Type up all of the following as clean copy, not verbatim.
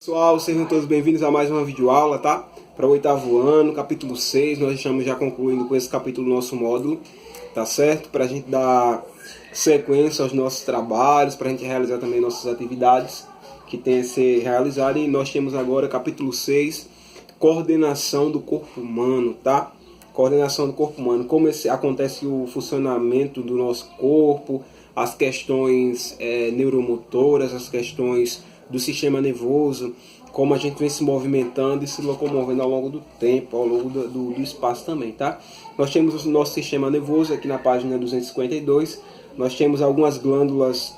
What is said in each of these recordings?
Pessoal, sejam todos bem-vindos a mais uma videoaula, tá? Para o 8º ano, capítulo 6, nós estamos já concluindo com esse capítulo nosso módulo, tá certo? Para a gente dar sequência aos nossos trabalhos, para a gente realizar também nossas atividades que tem a ser realizada. E nós temos agora capítulo 6, coordenação do corpo humano, tá? Coordenação do corpo humano, como acontece o funcionamento do nosso corpo, as questões neuromotoras, as questões do sistema nervoso, como a gente vem se movimentando e se locomovendo ao longo do tempo, ao longo do espaço também, tá? Nós temos o nosso sistema nervoso aqui na página 252, nós temos algumas glândulas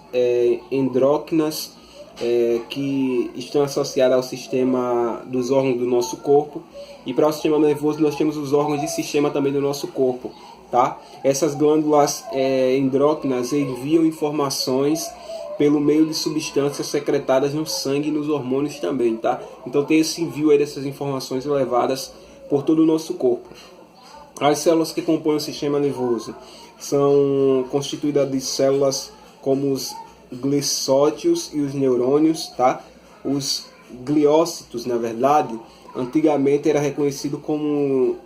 endócrinas que estão associadas ao sistema dos órgãos do nosso corpo, e para o sistema nervoso nós temos os órgãos de sistema também do nosso corpo, tá? Essas glândulas endócrinas enviam informações pelo meio de substâncias secretadas no sangue e nos hormônios também, tá? Então tem esse envio aí dessas informações levadas por todo o nosso corpo. As células que compõem o sistema nervoso são constituídas de células como os glicsódios e os neurônios, tá? Os gliócitos, na verdade, antigamente era reconhecido como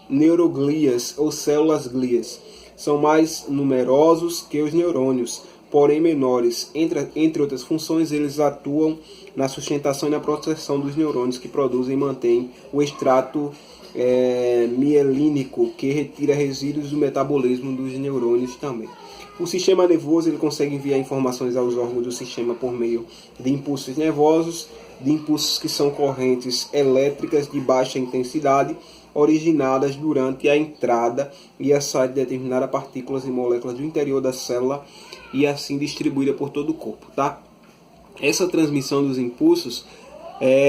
neuroglias ou células glias. São mais numerosos que os neurônios, porém menores. Entre outras funções, eles atuam na sustentação e na proteção dos neurônios, que produzem e mantêm o extrato mielínico, que retira resíduos do metabolismo dos neurônios também. O sistema nervoso ele consegue enviar informações aos órgãos do sistema por meio de impulsos nervosos, de impulsos que são correntes elétricas de baixa intensidade, originadas durante a entrada e a saída de determinadas partículas e moléculas do interior da célula e assim distribuída por todo o corpo, tá? Essa transmissão dos impulsos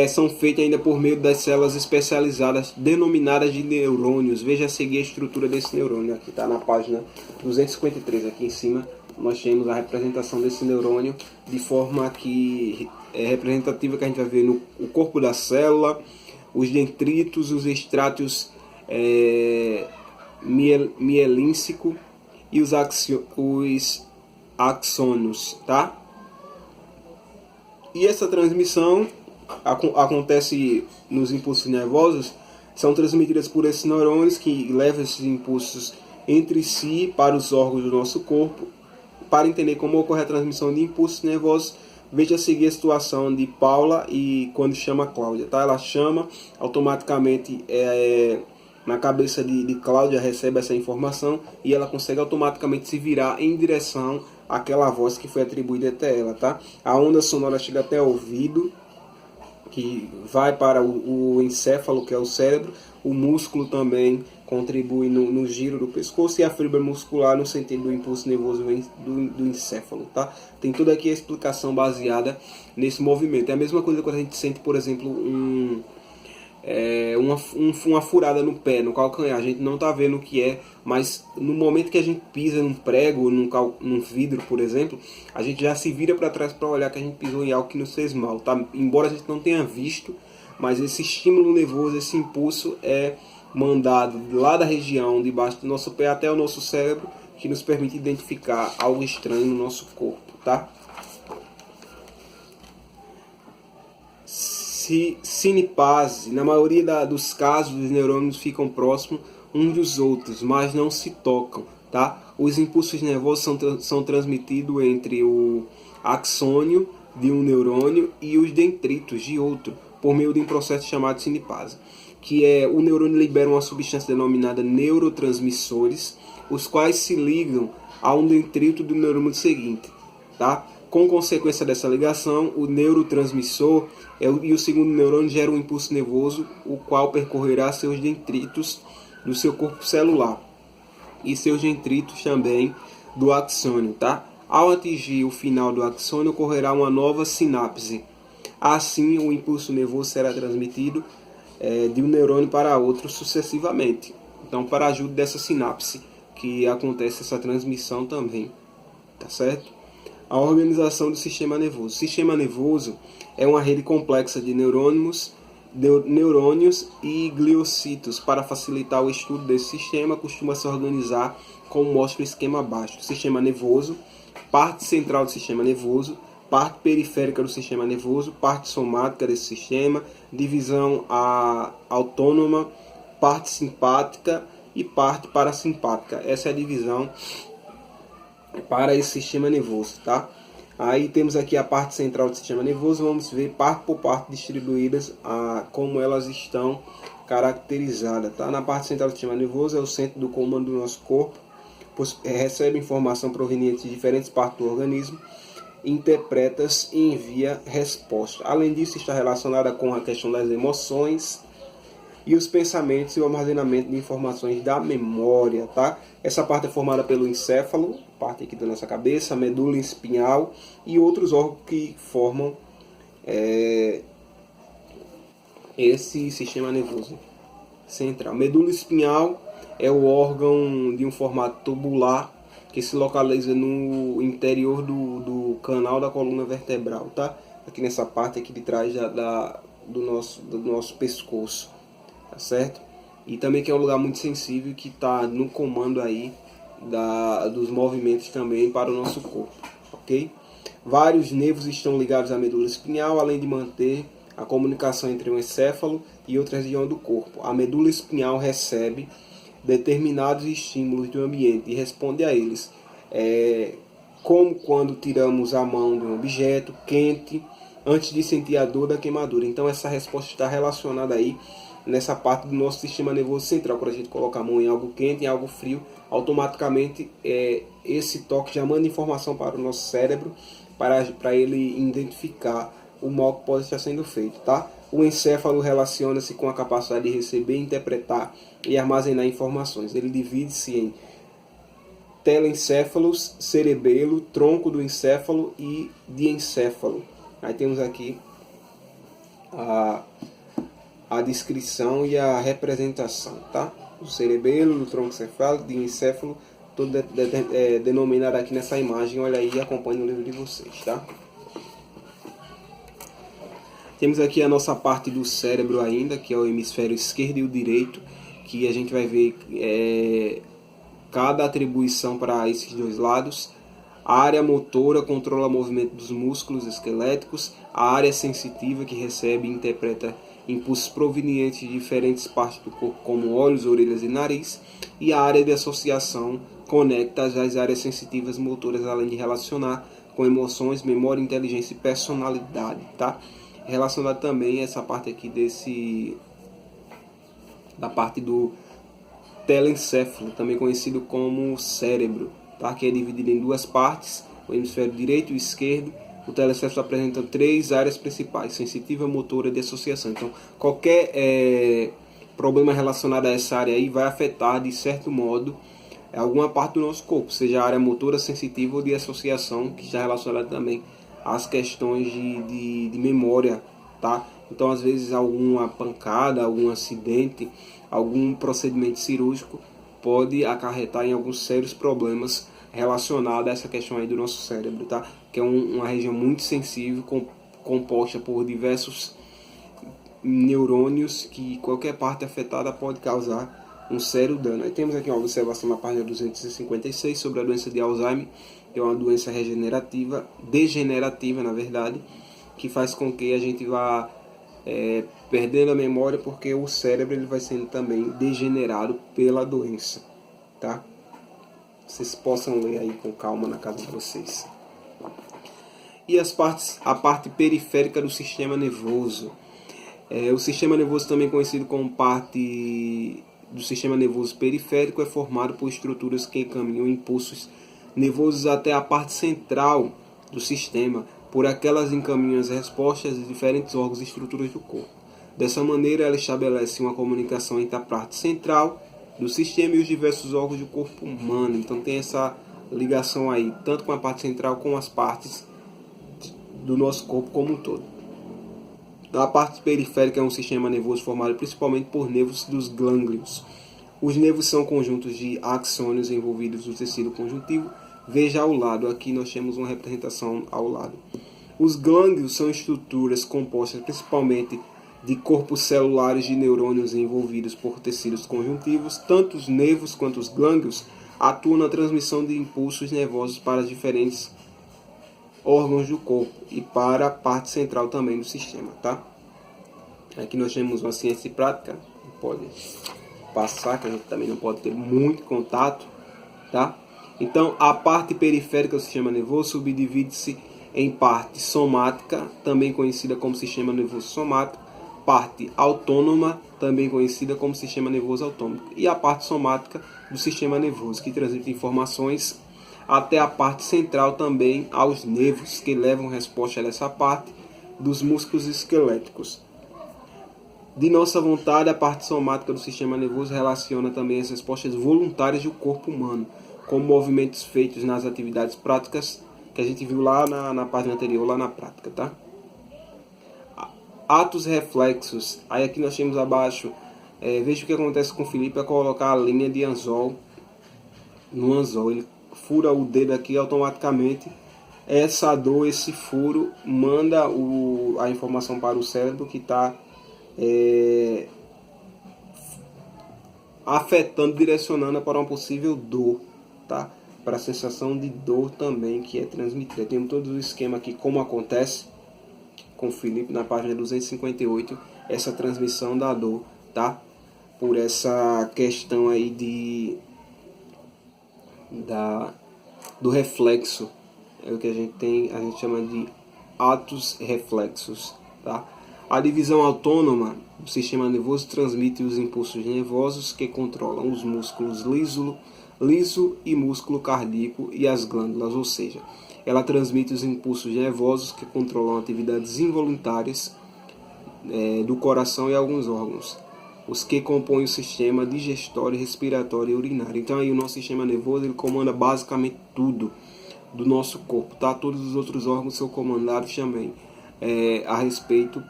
são feitas ainda por meio das células especializadas denominadas de neurônios. Veja a seguir a estrutura desse neurônio, aqui está na página 253, aqui em cima nós temos a representação desse neurônio de forma que representativa, que a gente vai ver no corpo da célula, os dendritos, os estratos mielíncico e os axônios, tá? E essa transmissão acontece nos impulsos nervosos, são transmitidas por esses neurônios que levam esses impulsos entre si para os órgãos do nosso corpo. Para entender como ocorre a transmissão de impulsos nervosos, veja a seguir a situação de Paula e quando chama Cláudia, tá? Ela chama, automaticamente na cabeça de Cláudia recebe essa informação e ela consegue automaticamente se virar em direção àquela voz que foi atribuída até ela, tá? A onda sonora chega até o ouvido, que vai para o encéfalo, que é o cérebro. O músculo também contribui no giro do pescoço, e a fibra muscular no sentido do impulso nervoso vem do encéfalo, tá? Tem toda aqui a explicação baseada nesse movimento. É a mesma coisa quando a gente sente, por exemplo, uma furada no pé, no calcanhar. A gente não está vendo o que é, mas no momento que a gente pisa num prego, num vidro, por exemplo, a gente já se vira para trás para olhar que a gente pisou em algo que nos fez mal, tá? Embora a gente não tenha visto, mas esse estímulo nervoso, esse impulso é mandado lá da região debaixo do nosso pé até o nosso cérebro, que nos permite identificar algo estranho no nosso corpo, tá? Sinipase. Na maioria dos casos, os neurônios ficam próximos uns dos outros, mas não se tocam, tá? Os impulsos nervosos são transmitidos entre o axônio de um neurônio e os dendritos de outro, por meio de um processo chamado sinipase, que o neurônio libera uma substância denominada neurotransmissores, os quais se ligam a um dendrito do neurônio seguinte, tá? Com consequência dessa ligação, o neurotransmissor e o segundo neurônio geram um impulso nervoso, o qual percorrerá seus dendritos do seu corpo celular e seus dendritos também do axônio, tá? Ao atingir o final do axônio, ocorrerá uma nova sinapse. Assim, o impulso nervoso será transmitido de um neurônio para outro sucessivamente. Então, para a ajuda dessa sinapse que acontece essa transmissão também, tá certo? A organização do sistema nervoso. O sistema nervoso é uma rede complexa de neurônios e gliocitos. Para facilitar o estudo desse sistema, costuma se organizar como mostra o esquema abaixo. O sistema nervoso, parte central do sistema nervoso, parte periférica do sistema nervoso, parte somática desse sistema, divisão autônoma, parte simpática e parte parasimpática. Essa é a divisão para esse sistema nervoso, tá? Aí temos aqui a parte central do sistema nervoso, vamos ver parte por parte distribuídas como elas estão caracterizadas, tá? Na parte central do sistema nervoso é o centro do comando do nosso corpo, recebe informação proveniente de diferentes partes do organismo, interpreta-as e envia resposta. Além disso, está relacionada com a questão das emoções e os pensamentos e o armazenamento de informações da memória, tá? Essa parte é formada pelo encéfalo, parte aqui da nossa cabeça, a medula espinhal e outros órgãos que formam esse sistema nervoso central. Medula espinhal é o órgão de um formato tubular que se localiza no interior do canal da coluna vertebral, tá? Aqui nessa parte aqui de trás do nosso pescoço, tá certo? E também que é um lugar muito sensível que está no comando aí dos movimentos também para o nosso corpo, ok? Vários nervos estão ligados à medula espinhal, além de manter a comunicação entre o encéfalo e outra região do corpo. A medula espinhal recebe determinados estímulos do ambiente e responde a eles, como quando tiramos a mão de um objeto quente antes de sentir a dor da queimadura. Então essa resposta está relacionada aí nessa parte do nosso sistema nervoso central. Quando a gente coloca a mão em algo quente, em algo frio, automaticamente esse toque já manda informação para o nosso cérebro para ele identificar o mal que pode estar sendo feito, tá? O encéfalo relaciona-se com a capacidade de receber, interpretar e armazenar informações. Ele divide-se em telencéfalos, cerebelo, tronco do encéfalo e diencéfalo. Aí temos aqui a descrição e a representação, tá? O cerebelo, o tronco cefálico, diencéfalo, tudo denominado aqui nessa imagem. Olha aí e acompanhe no livro de vocês, tá? Temos aqui a nossa parte do cérebro ainda, que é o hemisfério esquerdo e o direito, que a gente vai ver cada atribuição para esses dois lados. A área motora controla o movimento dos músculos esqueléticos, a área sensitiva, que recebe e interpreta impulsos provenientes de diferentes partes do corpo, como olhos, orelhas e nariz, e a área de associação conecta as áreas sensitivas motoras, além de relacionar com emoções, memória, inteligência e personalidade, tá? Relacionado também essa parte aqui da parte do telencéfalo, também conhecido como cérebro, tá? Que é dividido em duas partes, o hemisfério direito e esquerdo. O telencéfalo apresenta três áreas principais: sensitiva, motora e de associação. Então, qualquer problema relacionado a essa área aí vai afetar, de certo modo, alguma parte do nosso corpo, seja a área motora, sensitiva ou de associação, que está relacionada também às questões de memória, tá? Então, às vezes, alguma pancada, algum acidente, algum procedimento cirúrgico pode acarretar em alguns sérios problemas relacionados a essa questão aí do nosso cérebro, tá? Que é uma região muito sensível, composta por diversos neurônios, que qualquer parte afetada pode causar um sério dano. Aí temos aqui uma observação na página 256 sobre a doença de Alzheimer, que é uma doença degenerativa, na verdade, que faz com que a gente vá perdendo a memória, porque o cérebro ele vai sendo também degenerado pela doença, tá? Vocês possam ler aí com calma na casa de vocês. E a parte periférica do sistema nervoso. O sistema nervoso, também conhecido como parte do sistema nervoso periférico, é formado por estruturas que encaminham impulsos nervosos até a parte central do sistema. Por aquelas encaminham as respostas de diferentes órgãos e estruturas do corpo. Dessa maneira, ela estabelece uma comunicação entre a parte central do sistema e os diversos órgãos do corpo humano. Então tem essa ligação aí, tanto com a parte central como as partes do nosso corpo como um todo. A parte periférica é um sistema nervoso formado principalmente por nervos dos gânglios. Os nervos são conjuntos de axônios envolvidos no tecido conjuntivo. Veja ao lado, aqui nós temos uma representação ao lado. Os gânglios são estruturas compostas principalmente de corpos celulares de neurônios envolvidos por tecidos conjuntivos. Tanto os nervos quanto os gânglios atuam na transmissão de impulsos nervosos para diferentes órgãos do corpo e para a parte central também do sistema, tá? Aqui nós temos uma ciência prática, pode passar, que a gente também não pode ter muito contato, tá? Então, a parte periférica do sistema nervoso subdivide-se em parte somática, também conhecida como sistema nervoso somático, parte autônoma, também conhecida como sistema nervoso autônomo, e a parte somática do sistema nervoso, que transmite informações até a parte central também aos nervos, que levam resposta a essa parte dos músculos esqueléticos. De nossa vontade, a parte somática do sistema nervoso relaciona também as respostas voluntárias do corpo humano, como movimentos feitos nas atividades práticas, que a gente viu lá na página anterior, lá na prática, tá? Atos reflexos. Aí aqui nós temos abaixo, veja o que acontece com o Felipe ao colocar a linha de anzol no anzol. Ele fura o dedo aqui automaticamente. Essa dor, esse furo, manda a informação para o cérebro que está afetando, direcionando para uma possível dor, tá? Para a sensação de dor também que é transmitida. Temos todo o esquema aqui, como acontece com o Felipe na página 258, essa transmissão da dor, tá? Por essa questão aí do reflexo, é o que a gente chama de atos reflexos, tá? A divisão autônoma do sistema nervoso transmite os impulsos nervosos que controlam os músculos liso e músculo cardíaco e as glândulas, ou seja, ela transmite os impulsos nervosos que controlam atividades involuntárias do coração e alguns órgãos, os que compõem o sistema digestório, respiratório e urinário. Então aí o nosso sistema nervoso ele comanda basicamente tudo do nosso corpo, tá? Todos os outros órgãos são comandados também a respeito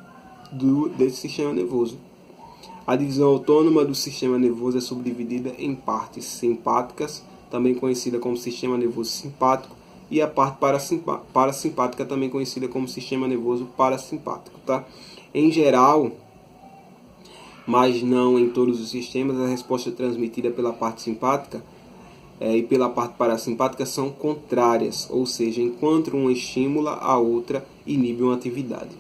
desse sistema nervoso. A divisão autônoma do sistema nervoso é subdividida em partes simpáticas, também conhecida como sistema nervoso simpático, e a parte parasimpática, também conhecida como sistema nervoso parasimpático, tá? Em geral, mas não em todos os sistemas, a resposta transmitida pela parte simpática e pela parte parasimpática são contrárias, ou seja, enquanto uma estimula, a outra inibe uma atividade.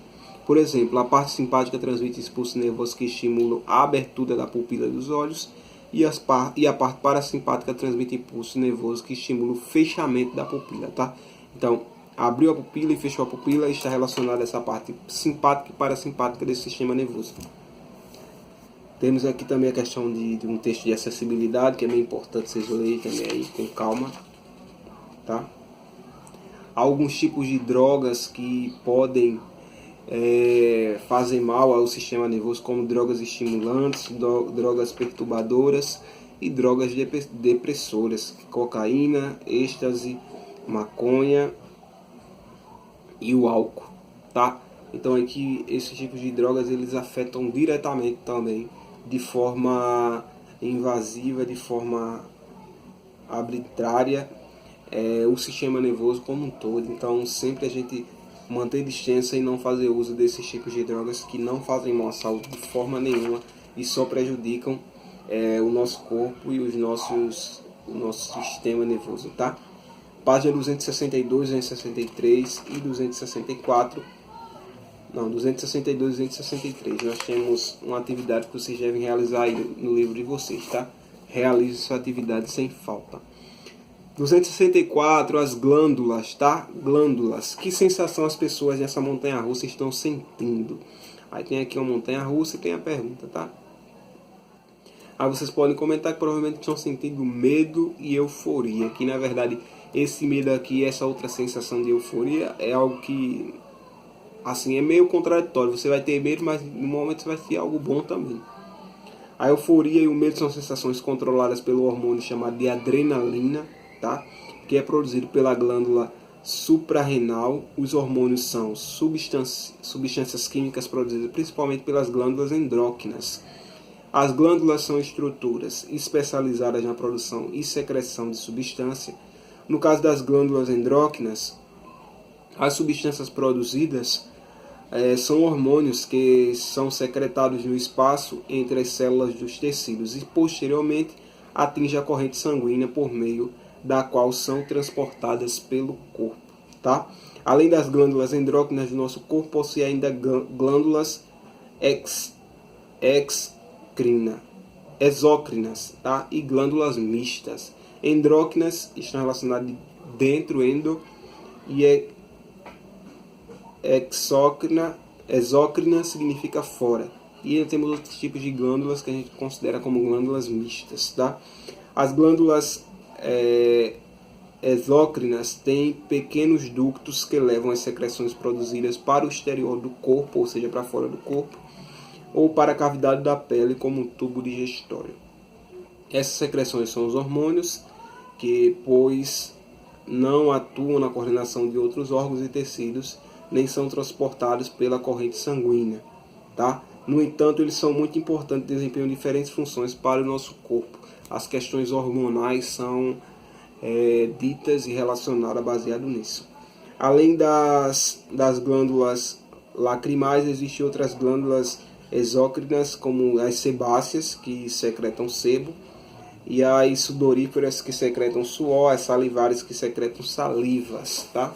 Por exemplo, a parte simpática transmite impulsos nervosos que estimulam a abertura da pupila dos olhos e a parte parasimpática transmite impulsos nervosos que estimulam o fechamento da pupila, tá? Então, abriu a pupila e fechou a pupila está relacionada a essa parte simpática e parasimpática desse sistema nervoso. Temos aqui também a questão de um texto de acessibilidade, que é bem importante vocês lerem também aí com calma, tá? Alguns tipos de drogas que podem fazer mal ao sistema nervoso, como drogas estimulantes, drogas perturbadoras e drogas depressoras, cocaína, êxtase, maconha e o álcool, tá? Então aqui esses tipos de drogas eles afetam diretamente também, de forma invasiva, de forma arbitrária, o sistema nervoso como um todo. Então sempre a gente manter distância e não fazer uso desses tipos de drogas que não fazem mal à saúde de forma nenhuma e só prejudicam o nosso corpo e o nosso sistema nervoso, tá? Página 262, 263 e 264. Não, 262 e 263. Nós temos uma atividade que vocês devem realizar aí no livro de vocês, tá? Realize sua atividade sem falta. 264, as glândulas, tá? Glândulas. Que sensação as pessoas nessa montanha-russa estão sentindo? Aí tem aqui uma montanha-russa e tem a pergunta, tá? Aí vocês podem comentar que provavelmente estão sentindo medo e euforia. Que na verdade esse medo aqui, essa outra sensação de euforia é algo que, assim, é meio contraditório. Você vai ter medo, mas no momento você vai ter algo bom também. A euforia e o medo são sensações controladas pelo hormônio chamado de adrenalina, tá? Que é produzido pela glândula suprarrenal. Os hormônios são substâncias químicas produzidas principalmente pelas glândulas endócrinas. As glândulas são estruturas especializadas na produção e secreção de substância. No caso das glândulas endócrinas, as substâncias produzidas são hormônios que são secretados no espaço entre as células dos tecidos e posteriormente atingem a corrente sanguínea por meio da qual são transportadas pelo corpo, tá? Além das glândulas endócrinas do nosso corpo, possui ainda glândulas exócrinas, tá? E glândulas mistas. Endócrinas estão relacionadas de dentro, endo, e exócrina significa fora. E temos outros tipos de glândulas que a gente considera como glândulas mistas, tá? As glândulas exócrinas têm pequenos ductos que levam as secreções produzidas para o exterior do corpo, ou seja, para fora do corpo, ou para a cavidade da pele, como um tubo digestório. Essas secreções são os hormônios, que, pois, não atuam na coordenação de outros órgãos e tecidos, nem são transportados pela corrente sanguínea, tá? No entanto, eles são muito importantes e desempenham diferentes funções para o nosso corpo. As questões hormonais são ditas e relacionadas baseado nisso. Além das glândulas lacrimais, existem outras glândulas exócrinas, como as sebáceas, que secretam sebo, e as sudoríferas, que secretam suor, as salivares, que secretam salivas, tá?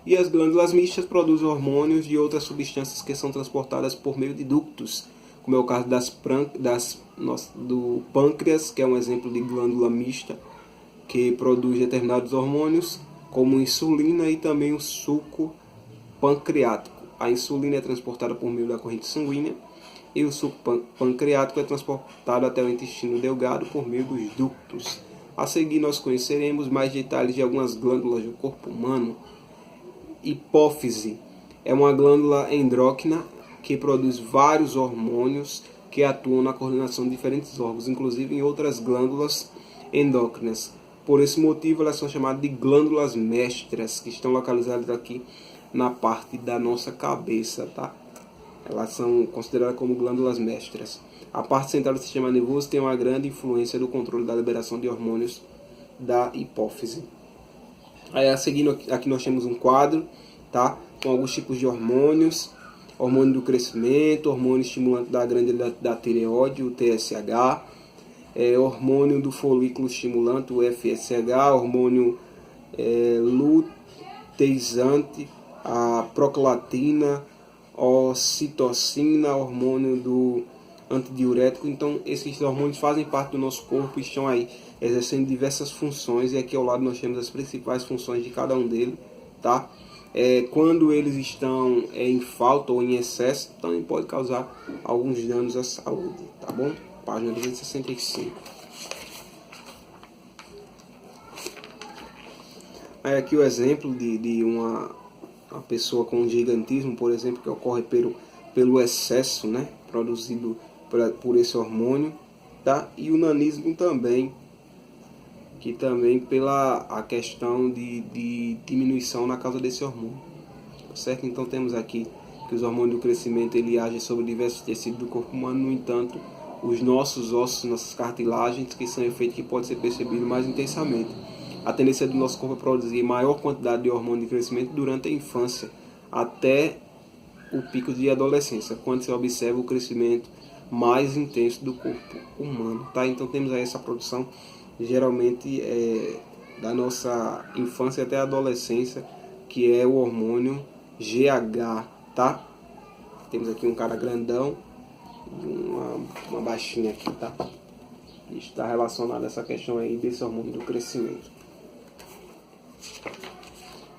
E as glândulas mistas produzem hormônios e outras substâncias que são transportadas por meio de ductos, como é o caso do pâncreas, que é um exemplo de glândula mista, que produz determinados hormônios, como insulina e também o suco pancreático. A insulina é transportada por meio da corrente sanguínea e o suco pancreático é transportado até o intestino delgado por meio dos ductos. A seguir nós conheceremos mais detalhes de algumas glândulas do corpo humano. Hipófise é uma glândula endócrina que produz vários hormônios que atuam na coordenação de diferentes órgãos, inclusive em outras glândulas endócrinas. Por esse motivo, elas são chamadas de glândulas mestras, que estão localizadas aqui na parte da nossa cabeça, tá? Elas são consideradas como glândulas mestras. A parte central do sistema nervoso tem uma grande influência no controle da liberação de hormônios da hipófise. Aí, a seguir, aqui nós temos um quadro, tá? Com alguns tipos de hormônios. Hormônio do crescimento, hormônio estimulante da glândula da tireoide, o TSH, hormônio do folículo estimulante, o FSH, hormônio luteizante, a proclatina, ocitocina, hormônio do antidiurético. Então, esses hormônios fazem parte do nosso corpo e estão aí exercendo diversas funções, e aqui ao lado nós temos as principais funções de cada um deles, tá? Quando eles estão em falta ou em excesso, também pode causar alguns danos à saúde, tá bom? Página 265. Aí aqui o exemplo de uma pessoa com gigantismo, por exemplo, que ocorre pelo excesso, né, produzido por esse hormônio, tá? E o nanismo também, que também pela a questão de diminuição na causa desse hormônio, certo? Então temos aqui que os hormônios do crescimento ele agem sobre diversos tecidos do corpo humano. No entanto, os nossos ossos, nossas cartilagens, que são efeitos que podem ser percebidos mais intensamente. A tendência do nosso corpo é produzir maior quantidade de hormônio de crescimento durante a infância, até o pico de adolescência, quando se observa o crescimento mais intenso do corpo humano, tá? Então temos aí essa produção geralmente da nossa infância até a adolescência, que é o hormônio GH, tá? Temos aqui um cara grandão e uma baixinha aqui, tá? Está relacionado a essa questão aí desse hormônio do crescimento.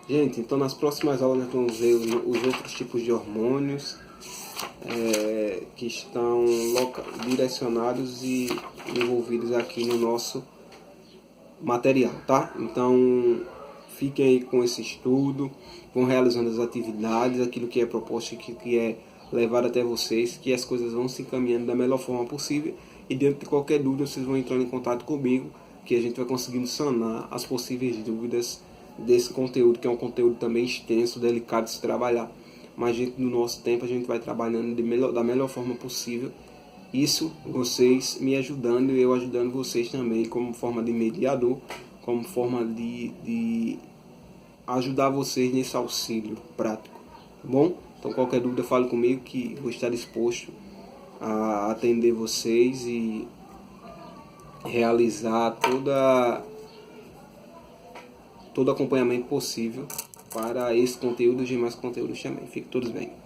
Gente, então nas próximas aulas nós vamos ver os outros tipos de hormônios que estão direcionados e envolvidos aqui no nosso material, tá? Então fiquem aí com esse estudo, vão realizando as atividades, aquilo que é proposto, que é levado até vocês, que as coisas vão se encaminhando da melhor forma possível, e dentro de qualquer dúvida vocês vão entrando em contato comigo, que a gente vai conseguindo sanar as possíveis dúvidas desse conteúdo, que é um conteúdo também extenso, delicado de se trabalhar, mas dentro do nosso tempo a gente vai trabalhando da melhor forma possível. Isso vocês me ajudando e eu ajudando vocês também, como forma de mediador, como forma de ajudar vocês nesse auxílio prático, tá bom? Então qualquer dúvida fale comigo, que vou estar disposto a atender vocês e realizar todo acompanhamento possível para esse conteúdo e demais conteúdos também. Fiquem todos bem.